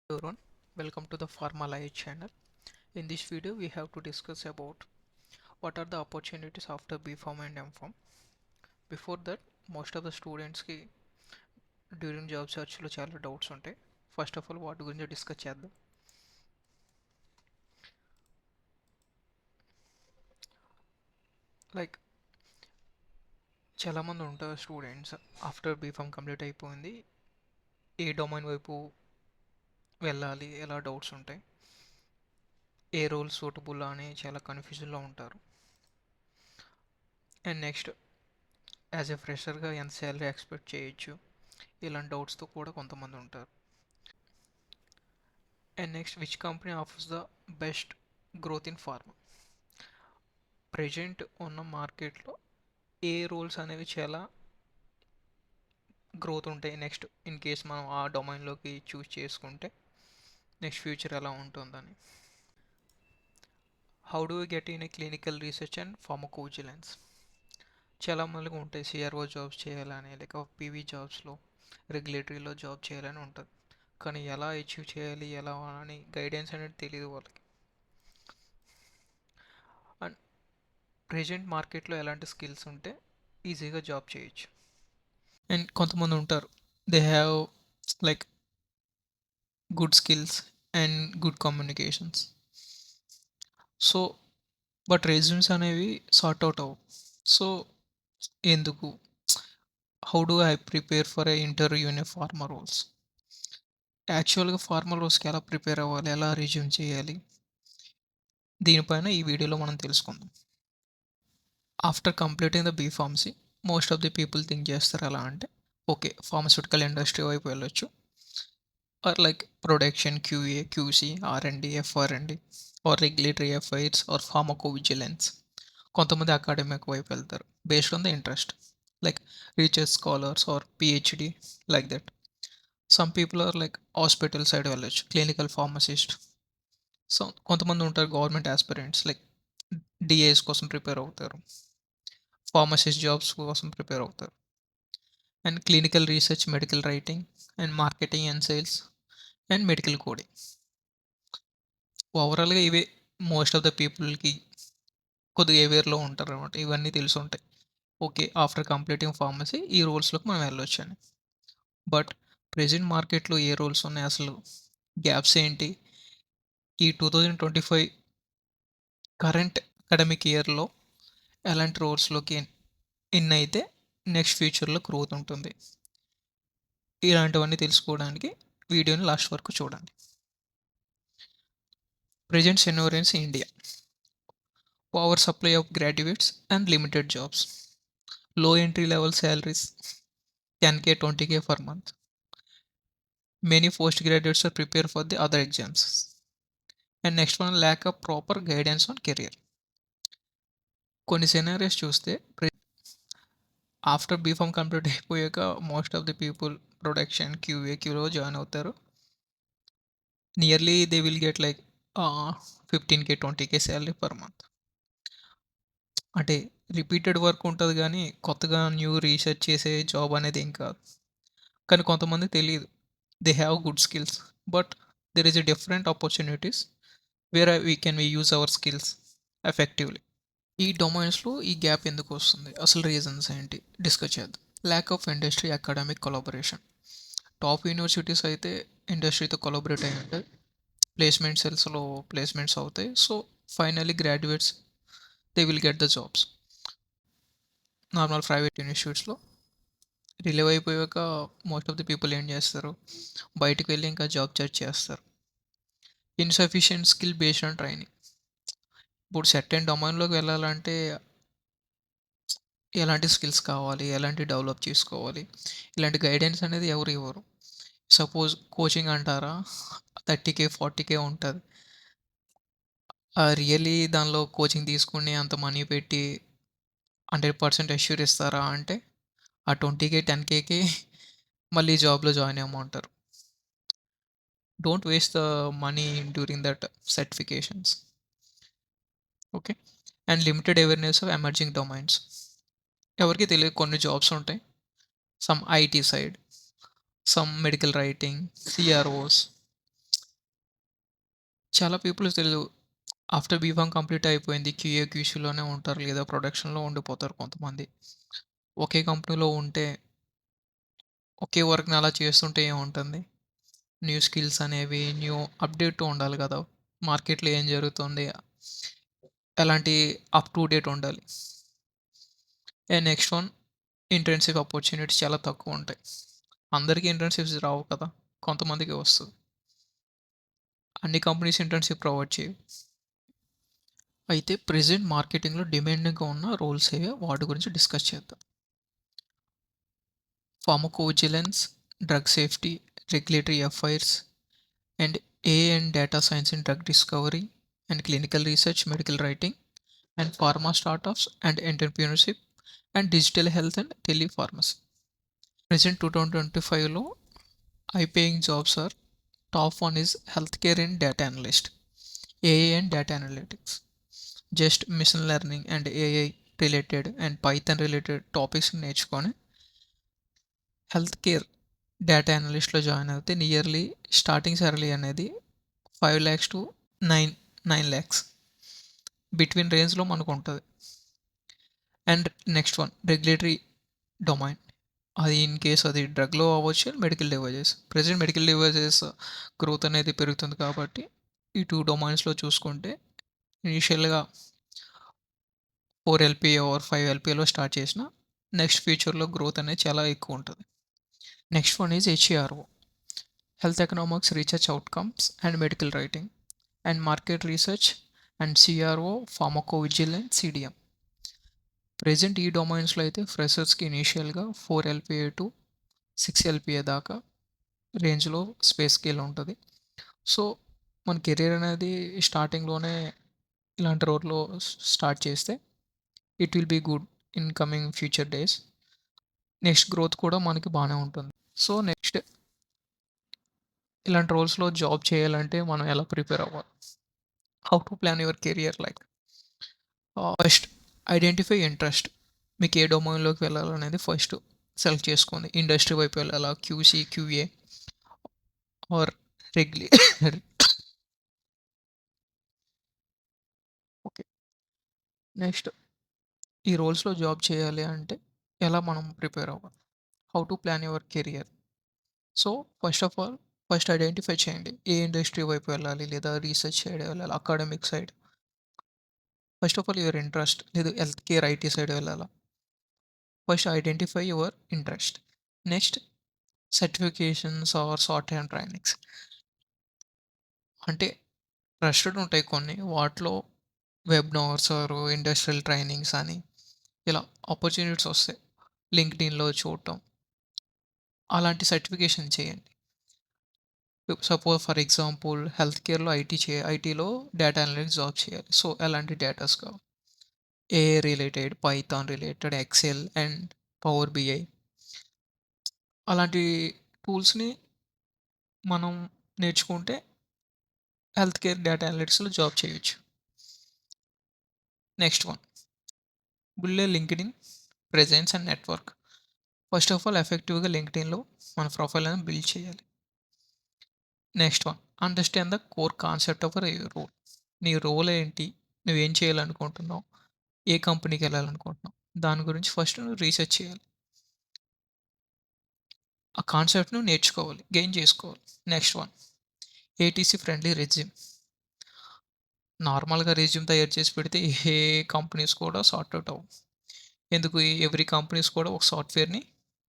Everyone, welcome to the Pharma channel. In this video, we have to discuss about what are the opportunities after B.Pharm and M.Pharm. Before that, most of the students కి during job సెర్చ్లో చాలా doubts ఉంటాయి. First of all వాటి గురించి discuss చేద్దాం. Like చాలామంది ఉంటారు students after B.Pharm complete అయిపోయింది, ఏ domain వైపు వెళ్ళాలి, ఎలా డౌట్స్ ఉంటాయి, ఏ రోల్ సూటబుల్ అని చాలా కన్ఫ్యూజన్లో ఉంటారు. అండ్ నెక్స్ట్, యాజ్ ఎ ఫ్రెషర్గా ఎంత శాలరీ ఎక్స్పెక్ట్ చేయొచ్చు, ఇలాంటి డౌట్స్తో కూడా కొంతమంది ఉంటారు. And next, which company offers the best growth in pharma. Present ఉన్న మార్కెట్లో ఏ రోల్స్ అనేవి చాలా గ్రోత్ ఉంటాయి నెక్స్ట్ ఇన్ కేస్ మనం ఆ డొమైన్లోకి చూస్ చేసుకుంటే నెక్స్ట్ ఫ్యూచర్ ఎలా ఉంటుందని. How do get in a clinical research and pharmacovigilance. చాలా మందికి ఉంటాయి సిఆర్ఓ జాబ్స్ చేయాలని, లేక పీవీ జాబ్స్లో రెగ్యులేటరీలో జాబ్ చేయాలని ఉంటుంది. కానీ ఎలా అచీవ్ చేయాలి, ఎలా అని గైడెన్స్ అనేది తెలియదు వాళ్ళకి. అండ్ ప్రెజెంట్ మార్కెట్లో ఎలాంటి స్కిల్స్ ఉంటే ఈజీగా జాబ్ చేయొచ్చు. అండ్ కొంతమంది ఉంటారు, they have like good skills and good communications. So but resumes అనేవి సార్ట్ అవుట్ అవ్వవు. సో ఎందుకు, how do I prepare for a interview in a former roles. యాక్చువల్గా ఫార్మర్ రోల్స్కి ఎలా ప్రిపేర్ అవ్వాలి, ఎలా రెజ్యూమ్ చేయాలి, దీనిపైన ఈ వీడియోలో మనం తెలుసుకుందాం. After completing the B pharmacy, most of the people think చేస్తారు ఎలా అంటే, ఓకే ఫార్మస్యూటికల్ ఇండస్ట్రీ వైపు వెళ్ళొచ్చు, or like production, QA, QC, R and D, FR and D, or regulatory affairs, or pharmacovigilance. కొంతమంది అకాడమిక్ వైపు వెళ్తారు based on the interest, like research scholars or PhD, like that. Some people or like hospital side వెళ్ళొచ్చు, clinical pharmacist. So కొంతమంది ఉంటారు government aspirants, like DAS కోసం prepare అవుతారు, pharmacist jobs కోసం prepare అవుతారు. And clinical research, medical writing, and marketing and sales, and medical coding. ఓవరాల్గా ఇవే most of the పీపుల్కి కొద్దిగా అవేర్లో ఉంటారు అనమాట, ఇవన్నీ తెలిసి ఉంటాయి. ఓకే ఆఫ్టర్ కంప్లీటింగ్ ఫార్మసీ ఈ రోల్స్లోకి మనం వెళ్ళొచ్చు అని. బట్ ప్రెజెంట్ మార్కెట్లో ఏ రోల్స్ ఉన్నాయి, అసలు గ్యాప్స్ ఏంటి, ఈ 2025 కరెంట్ అకాడమిక్ ఇయర్లో ఎలాంటి రోల్స్లోకి ఇన్ అయితే నెక్స్ట్ ఫ్యూచర్లో గ్రోత్ ఉంటుంది, ఇలాంటివన్నీ తెలుసుకోవడానికి వీడియోని లాస్ట్ వరకు చూడండి. Present scenarios India, over supply of graduates and limited jobs, low entry level salaries, 10K 20K per month. Many postgraduates are prepared for the other exams. And next one, lack of proper guidance on career. కొన్ని scenarios చూస్తే after B Pharm complete అయిపోయాక most of the people production, QA, join అవుతారు. Nearly they will get like 15K 20K salary per month. అంటే repeated work ఉంటుంది కానీ కొత్తగా new research చేసే job అనేది ఏం కాదు. కానీ కొంతమంది తెలియదు, they have good skills, but there is a different opportunities where we can we use our skills effectively. ఈ డొమైన్స్లో ఈ గ్యాప్ ఎందుకు వస్తుంది, అసలు రీజన్స్ ఏంటి డిస్కస్ చేద్దాం. Lack of industry academic collaboration. Top universities అయితే ఇండస్ట్రీతో కొలాబరేట్ అయి ఉంటాయి, ప్లేస్మెంట్ సెల్స్లో ప్లేస్మెంట్స్ అవుతాయి. So finally graduates they will get the jobs. Normal private ఇన్స్టిట్యూట్స్లో రిలీవ్ అయిపోయాక మోస్ట్ ఆఫ్ ది పీపుల్ ఏం చేస్తారు, బయటకు వెళ్ళి ఇంకా జాబ్ సెర్చ్ చేస్తారు. Insufficient skill based on training. ఇప్పుడు సెట్ అండ్ డొమైన్లోకి వెళ్ళాలంటే ఎలాంటి స్కిల్స్ కావాలి, ఎలాంటి డెవలప్ చేసుకోవాలి, ఇలాంటి గైడెన్స్ అనేది ఎవరు ఇవ్వరు. సపోజ్ కోచింగ్ అంటారా, 30K 40K ఉంటుంది. రియల్లీ దానిలో కోచింగ్ తీసుకుని అంత మనీ పెట్టి 100% అష్యూర్ ఇస్తారా అంటే ఆ 20K 10Kకి మళ్ళీ జాబ్లో జాయిన్ అవ్వమంటారు. Don't waste the money during that certifications. Okay. And limited awareness of emerging domains. ఎవరికి తెలియదు కొన్ని జాబ్స్ ఉంటాయి, some IT side, some medical writing, CROs, చాలా పీపుల్స్ తెలీదు. ఆఫ్టర్ బీఫార్మ్ కంప్లీట్ అయిపోయింది. క్యూఏ, క్యూసీలోనే ఉంటారు. లేదా ప్రొడక్షన్‌లో ఉండిపోతారు కొంతమంది. ఒకే కంపెనీలో ఉంటే, ఒకే వర్క్‌ని అలా చేస్తుంటే ఏముంటుంది? న్యూ స్కిల్స్ అనేవి, న్యూ అప్‌డేట్ ఉండాలి గదా! మార్కెట్‌లో ఏం జరుగుతుంది? ఎలాంటి అప్ టు డేట్ ఉండాలి. And next one internship opportunities చాలా తక్కువుంటాయి. అందరికీ ఇంటర్న్‌షిప్స్ రావు కదా! కొంతమందికే వస్తది. అన్ని కంపెనీస్ ఇంటర్న్‌షిప్ ప్రొవైడ్ చేయవు. అయితే ప్రెజెంట్ మార్కెటింగ్‌లో డిమాండింగ్‌గా ఉన్న రోల్స్ ఏవో వాటి గురించి డిస్కస్ చేద్దాం. Pharmacovigilance, drug safety, regulatory affairs and AI and data science in drug discovery and clinical research, medical writing and pharma startups and entrepreneurship and digital health and telepharmacy. Present 2025లో high paying jobs are top one is healthcare and data analyst, AI and data analytics. Just machine learning and AI related and Python related topics నేర్చుకొని health care data అనలిస్ట్‌లో join అవుతే nearly starting salary అనేది 5,00,000 to 9,00,000 between రేంజ్‌లో మనకుంటది. And next one regulatory domain. అది in case అది డ్రగ్‌లో అవ్వచ్చు, medical devices. Present medical devices growth అనేది పెరుగుతుంది కాబట్టి, ఈ 2 డొమైన్స్‌లో చూసుకుంటే ఇనీషియల్‌గా 4 ఎల్‌పీఏ ఆర్ 5 ఎల్‌పీఏలో స్టార్ట్ చేసినా, నెక్స్ట్ ఫ్యూచర్‌లో గ్రోత్ అనేది చాలా ఎక్కువుంటది. Next one is HERO. Health economics research outcomes and medical writing and market research and CRO, pharmacovigilance, CDM. Present ఈ డొమైన్స్‌లో అయితే ఫ్రెషర్స్‌కి ఇనీషియల్‌గా 4 ఎల్‌పీఏ టు 6 ఎల్‌పీఏ దాకా రేంజ్‌లో స్కేల్ ఉంటది. సో, మన కెరియర్ అనేది స్టార్టింగ్‌లోనే ఇలాంటి రోల్‌లో స్టార్ట్ చేస్తే it will be good in coming future days. Next growth కూడా మనకి బానే ఉంటుంది. సో, నెక్స్ట్ ఇలాంటి రోల్స్‌లో జాబ్ చేయాలంటే మనం ఎలా ప్రిపేర్ అవ్వాలి? How to plan your career like first identify interest. మీకు ఏ డొమైన్‌లోకి వెళ్ళాలనేది ఫస్ట్ సెలెక్ట్ చేసుకోండి. ఇండస్ట్రీ వైపు వెళ్ళాలా? క్యూసీ, క్యూఏ ఆర్ రెగ్యులే ఓకే. నెక్స్ట్ ఈ రోల్స్‌లో జాబ్ చేయాలి అంటే ఎలా మనం ప్రిపేర్ అవ్వాలి? How to plan your career? So, first of all first identify చేయండి. ఏ ఇండస్ట్రీ వైపు వెళ్ళాలి? లేదా రీసెర్చ్ సైడ్ వెళ్ళాలా? Academic side? First of all your interest లేదు హెల్త్ కేర్, ఐటీ సైడ్ వెళ్ళాలా? First identify your interest. Next certifications are sort and trainings. అంటే trusted ఉంటాయి కొన్ని. వాటిలో వెబినార్స్ ఆర్ ఇండస్ట్రియల్ ట్రైనింగ్స్ అని ఇలా ఆపర్చునిటీస్ వస్తాయి. లింక్డ్ఇన్‌లో చూడటం. అలాంటి సర్టిఫికేషన్ చేయండి. సపోజ్ ఫర్ ఎగ్జాంపుల్ హెల్త్ కేర్‌లో ఐటీలో డేటా అనలిటిక్స్ జాబ్ చేయాలి. సో, ఎలాంటి డేటాస్ కావాలి? AI related, Python related, Excel and Power BI అలాంటి టూల్స్‌ని మనం నేర్చుకుంటే హెల్త్ కేర్ డేటా అనలిటిక్స్‌లో జాబ్ చేయొచ్చు. Next one build a LinkedIn presence and network. First of all ఎఫెక్టివ్‌గా లింక్డ్ఇన్‌లో మన ప్రొఫైల్ అనేది బిల్డ్ చేయాలి. Next one understand the core concept of your role. నీ రోల్ ఏంటి? నువ్వేం చేయాలనుకుంటున్నావు? ఏ కంపెనీకెళ్ళాలనుకుంటున్నావు? దాని గురించి ఫస్ట్ నువ్వు రీసెర్చ్ చేయాలి. ఆ కాన్సెప్ట్‌ను నేర్చుకోవాలి. గెయిన్ చేసుకోవాలి. Next one ATC friendly resume. నార్మల్‌గా రెజ్యూమ్ తయారు చేసి పెడితే ఏ కంపెనీస్ కూడా సార్ట్ ఔట్ అవ్వవు. ఎందుకు? ఎవ్రీ కంపెనీస్ కూడా ఒక సాఫ్ట్‌వేర్‌ని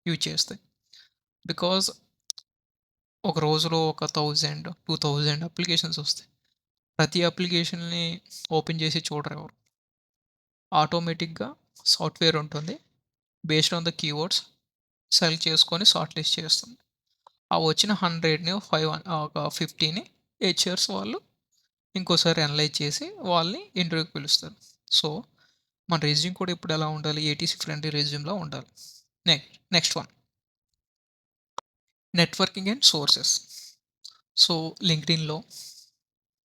యూజ్ చేస్తాయి. బికాజ్ ఒక రోజులో ఒక 1000, 2000 అప్లికేషన్స్ వస్తాయి. ప్రతి అప్లికేషన్‌ని ఓపెన్ చేసి చూడరు ఎవరు. ఆటోమేటిక్‌గా సాఫ్ట్‌వేర్ ఉంటుంది. Based on the keywords select చేసుకొని షార్ట్ లిస్ట్ చేస్తుంది. ఆ వచ్చిన 100ని ఒక 50ని హెచ్ఆర్స్ వాళ్ళు ఇంకోసారి అనలైజ్ చేసి వాళ్ళని ఇంటర్వ్యూకి పిలుస్తారు. సో, మన రెజ్యూమ్ కూడా ఇప్పుడు ఎలా ఉండాలి? ఏటీసీ ఫ్రెండ్లీ రెజ్యూమ్‌లా ఉండాలి. Next one networking and sources. So, లింక్డ్ఇన్‌లో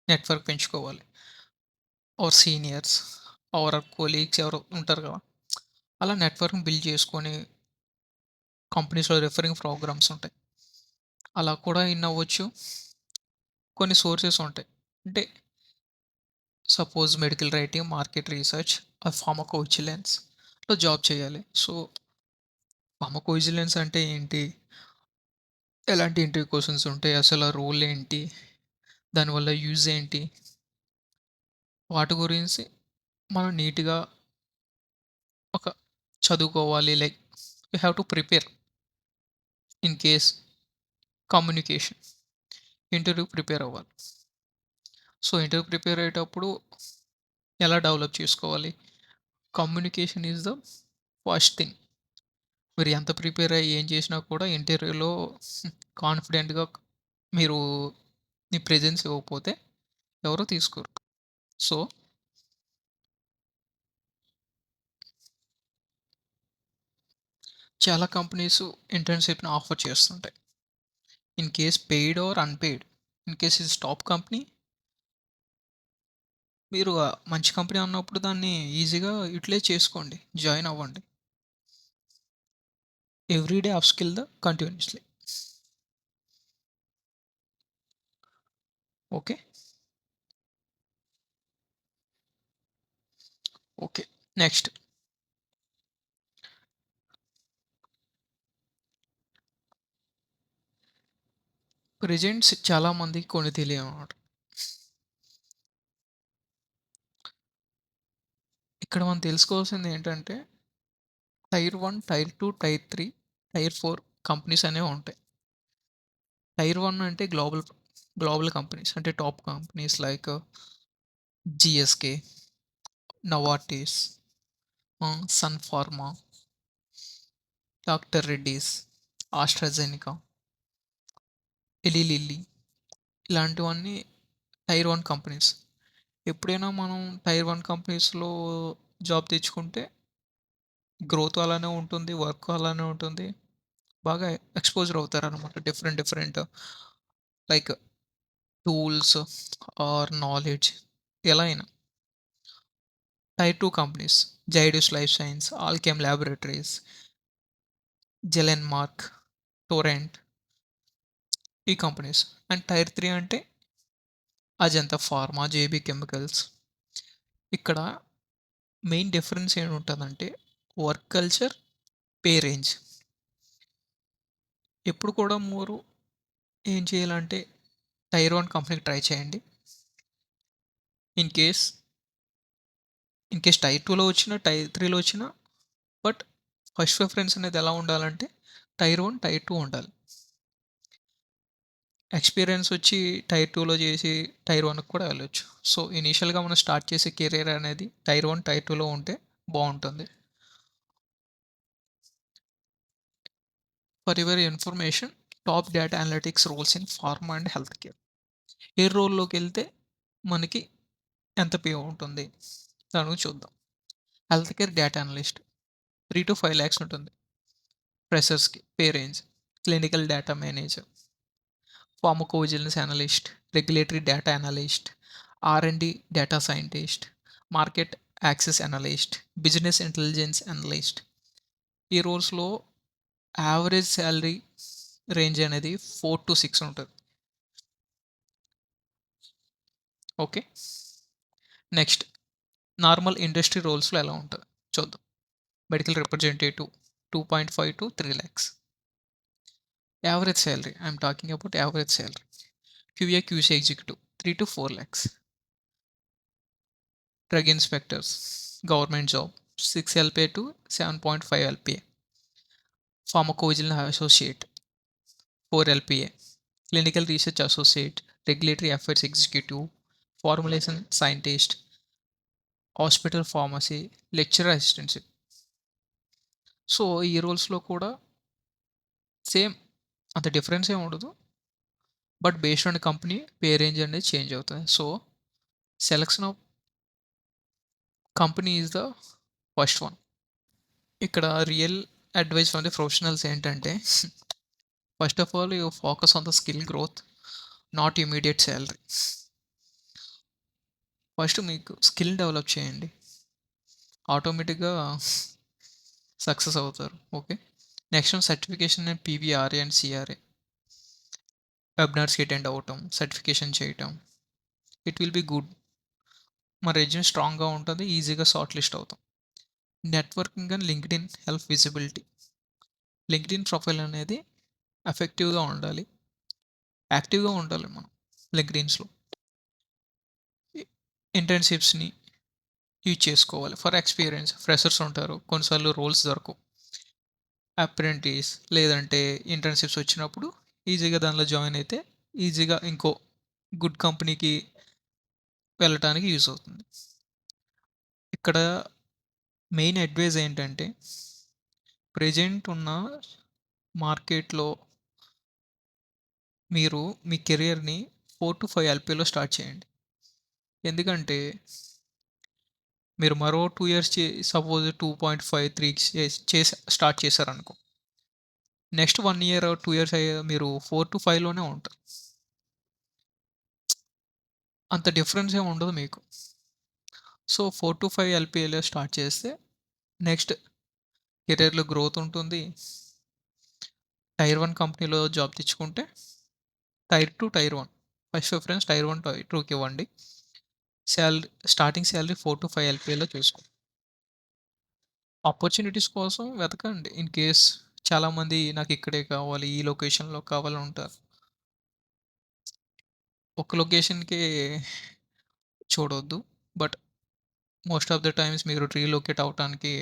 నెట్వర్క్ పెంచుకోవాలి. ఆర్ సీనియర్స్ ఆర్ కొలీగ్స్ ఎవరో ఉంటారు కదా! అలా నెట్వర్క్‌ని బిల్డ్ చేసుకొని కంపెనీస్‌లో రిఫరింగ్ ప్రోగ్రామ్స్ ఉంటాయి. అలా కూడా ఇన్ అవ్వచ్చు. కొన్ని సోర్సెస్ ఉంటాయి. అంటే suppose medical writing, market research, ఫార్మకోవిజిలెన్స్‌లో జాబ్ చేయాలి. సో, ఫార్మకోవిజిలెన్స్ అంటే ఏంటి? ఎలాంటి ఇంటర్వ్యూ క్వెషన్స్ ఉంటాయి? అసలు ఆ రోల్ ఏంటి? దానివల్ల యూజ్ ఏంటి? వాటి గురించి మనం నీట్‌గా ఒక చదువుకోవాలి. Like you have to prepare in case communication. ఇంటర్వ్యూకి ప్రిపేర్ అవ్వాలి. సో, ఇంటర్వ్యూకి ప్రిపేర్ అయ్యేటప్పుడు ఎలా డెవలప్ చేసుకోవాలి? Communication is the first thing. మీరు ఎంత ప్రిపేర్ అయ్యి ఏం చేసినా కూడా ఇంటర్వ్యూలో కాన్ఫిడెంట్‌గా మీరు మీ ప్రెజెన్స్ ఇవ్వకపోతే ఎవరు తీసుకోరు. సో, చాలా కంపెనీస్ ఇంటర్న్‌షిప్‌ని ఆఫర్ చేస్తుంటాయి. In case paid or unpaid. In case ఇది టాప్ కంపెనీ, మీరు మంచి కంపెనీ అన్నప్పుడు దాన్ని ఈజీగా యుటిలైజ్ చేసుకోండి. జాయిన్ అవ్వండి. Every day upskill continuously. Okay. Okay. Next presents చాలా మందికి కొన్ని తెలియవనమాట. ఇక్కడ మనం తెలుసుకోవాల్సింది ఏంటంటే tier 1, tier 2, tier 3, tier 4 companies అనేవి ఉంటాయి. టైర్ 1 అంటే గ్లోబల్ కంపెనీస్, అంటే top companies like GSK, Novartis, Sun Pharma, doctor Reddy's, AstraZeneca, Eli Lilly, ఇలాంటివన్నీ టైర్ 1 కంపెనీస్. ఎప్పుడైనా మనం టైర్ 1 కంపెనీస్‌లో జాబ్ తెచ్చుకుంటే గ్రోత్ అలానే ఉంటుంది. వర్క్ అలానే ఉంటుంది. బాగా ఎక్స్‌పోజర్ అవుతారనమాట. Different different like tools or knowledge ఎలా అయినా. టైర్ 2 కంపెనీస్ జైడస్ లైఫ్ సైన్స్, ఆల్కెమ్ ల్యాబొరేటరీస్, జెలెన్మార్క్, టొరెంట్, ఈ కంపెనీస్. అండ్ టైర్ 3 అంటే అజంతా ఫార్మా, జేబీ కెమికల్స్. ఇక్కడ మెయిన్ డిఫరెన్స్ ఏముంటదంటే వర్క్ కల్చర్, పే రేంజ్. ఎప్పుడు కూడా మీరు ఏం చేయాలంటే టైర్ 1 కంపెనీకి ట్రై చేయండి. ఇన్ కేస్ టైర్ 2లో వచ్చినా, టైర్ 3లో వచ్చినా, బట్ ఫస్ట్ ప్రిఫరెన్స్ అనేది ఎలా ఉండాలంటే టైర్ 1, టైర్ 2 ఉండాలి. ఎక్స్‌పీరియన్స్ వచ్చి టైర్ 2లో చేసి టైర్ 1కి కూడా వెళ్ళొచ్చు. సో, ఇనీషియల్‌గా మనం స్టార్ట్ చేసే కెరియర్ అనేది టైర్ 1, టైర్ 2లో ఉంటే బావుంటుంది. For your information, top data analytics roles in pharma and health care. ఏ రోల్‌లోకెళ్తే మనకి ఎంత పే ఉంటుంది? దాని గురించి చూద్దాం. Health care data analyst 3-5 lakhs ఉంటుంది. ఫ్రెషర్స్‌కి pay range. Clinical data manager, pharmacovigilance analyst, regulatory data analyst, R and D data scientist, market access analyst, business intelligence analyst. ఈ రోల్స్‌లో యావరేజ్ సాలరీ రేంజ్ అనేది 4-6 ఉంటది. ఓకే. నెక్స్ట్ నార్మల్ ఇండస్ట్రీ రోల్స్‌లో ఎలా ఉంటది చూద్దాం. Medical representative 2.5-3 lakhs. Average salary I am talking about average salary. QA, QC executive 3-4 lakhs. Drug inspectors, government job 6 LPA to 7.5 LPA. Pharmacovigilance associate 4 LPA. Clinical research associate, regulatory affairs executive, formulation scientist, hospital pharmacy, lecturer assistantship. So, ఈ రోల్స్‌లో కూడా same అంత difference ఏమి ఉండదు. But based on company pay range అనేది change అవుతది. So, selection of company is the first one. ఇక్కడ real advice from the professionals ఏంటంటే first of all you focus on the skill growth, not immediate salary. First మీకు skill develop చేయండి. ఆటోమేటిక్‌గా success అవుతారు. Okay. Next certification and PVRA and CRA. వెబినార్స్‌కి attend అవ్వటం, certification చేయటం. It will be good. మన resume స్ట్రాంగ్‌గా ఉంటది. ఈజీగా షార్ట్ లిస్ట్ అవుతాం. Networking and LinkedIn help visibility. LinkedIn profile అనేది ఎఫెక్టివ్‌గా ఉండాలి. యాక్టివ్‌గా ఉండాలి మనం లింక్డ్ఇన్స్‌లో. ఇ ఇంటర్న్‌షిప్స్‌ని యూజ్ చేసుకోవాలి. ఫర్ ఎక్స్‌పీరియన్స్ ఫ్రెషర్స్ ఉంటారు. కొన్నిసార్లు రోల్స్ దొరకవు. అప్రెంటిస్ లేదంటే ఇంటర్న్‌షిప్స్ వచ్చినప్పుడు ఈజీగా దానిలో జాయిన్ అయితే ఈజీగా ఇంకో గుడ్ కంపెనీకి వెళ్ళటానికి యూజ్ అవుతుంది. ఇక్కడ మెయిన్ అడ్వైస్ ఏంటంటే ప్రెజెంట్ ఉన్న మార్కెట్‌లో మీరు మీ కెరియర్‌ని 4-5 ఎల్‌పిలో స్టార్ట్ చేయండి. ఎందుకంటే మీరు మరో 2 ఇయర్స్ సపోజ్ 2.5, 3 చేసి స్టార్ట్ చేశారనుకో. నెక్స్ట్ 1 ఇయర్, 2 ఇయర్స్ మీరు 4-5లోనే ఉంటారు. అంత డిఫరెన్స్ ఏమి ఉండదు మీకు. సో, 4-5 ఎల్‌పిఏలో స్టార్ట్ చేస్తే నెక్స్ట్ కెరియర్‌లో గ్రోత్ ఉంటుంది. టైర్ 1 కంపెనీలో జాబ్ తెచ్చుకుంటే tier 2, tier 1 first preference tier 1, tier 2కి ఇవ్వండి. స్టార్టింగ్ సాలరీ 4-5 ఎల్‌పిఏలో చూసుకోండి. ఆపర్చునిటీస్ కోసం వెతకండి. ఇన్ కేస్ చాలామంది నాకు ఇక్కడే కావాలి, ఈ లొకేషన్‌లో కావాలని ఉంటారు. ఒక లొకేషన్‌కే చూడొద్దు. But most of the times మీరు రీలొకేట్ అవ్వటానికి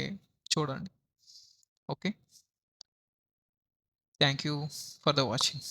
చూడండి. Okay. Thank you for the watching.